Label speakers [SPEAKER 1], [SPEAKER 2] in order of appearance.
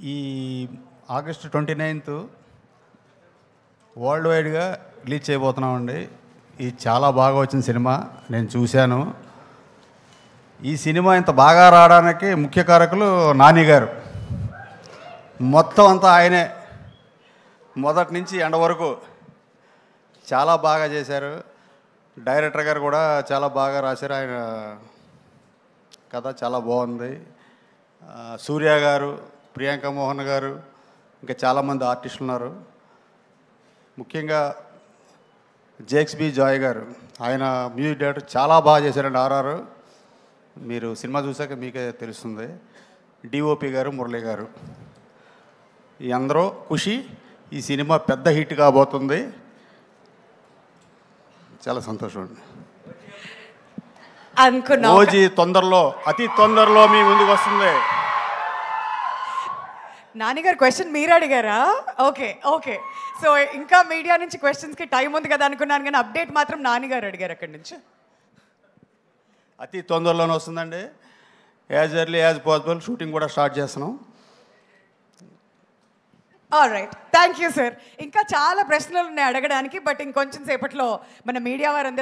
[SPEAKER 1] ఈ August 29th world వైడ్గా release చేయబోతున్నామండి. ఇది చాలా బాగా వచ్చిన సినిమా, నేను చూశాను. ఈ సినిమా ఇంత బాగా రావడానికి ముఖ్య కారకులు నాని గారు. మొత్తం అంతా ఆయనే, మొదటి నుంచి ఎండ వరకు చాలా బాగా చేశారు. డైరెక్టర్ గారు కూడా చాలా బాగా రాశారు. ఆయన కథ చాలా బాగుంది. సూర్య గారు, ప్రియాంక మోహన్ గారు, ఇంకా చాలామంది ఆర్టిస్టులు ఉన్నారు. ముఖ్యంగా జేక్స్ బి జాయ్ గారు, ఆయన మ్యూజిక్ డైరెక్టర్ చాలా బాగా చేశారండి. ఆర్ఆర్ మీరు సినిమా చూసాక మీకే తెలుస్తుంది. డిఓపి గారు, మురళి గారు, ఈ అందరూ ఖుషి. ఈ సినిమా పెద్ద హిట్ కాబోతుంది. చాలా సంతోషం అండి. ఓజీ తొందరలో, అతి తొందరలో మీ ముందుకు వస్తుంది.
[SPEAKER 2] నానిగారు క్వశ్చన్ మీరు అడిగారా? Okay okay. సో ఇంకా మీడియా నుంచి క్వశ్చన్స్కి టైం ఉంది కదా అనుకున్నాను, కానీ అప్డేట్ మాత్రం నానిగారు అడిగారు అక్కడి నుంచి.
[SPEAKER 1] అతి తొందరలోనే వస్తుందండి. As early as possible shooting కూడా స్టార్ట్ చేస్తున్నాం.
[SPEAKER 2] Alright, thank you sir. ఇంకా చాలా ప్రశ్నలు ఉన్నాయి అడగడానికి, బట్ ఇంకొంచెం సేపట్లో మన మీడియా వారందరూ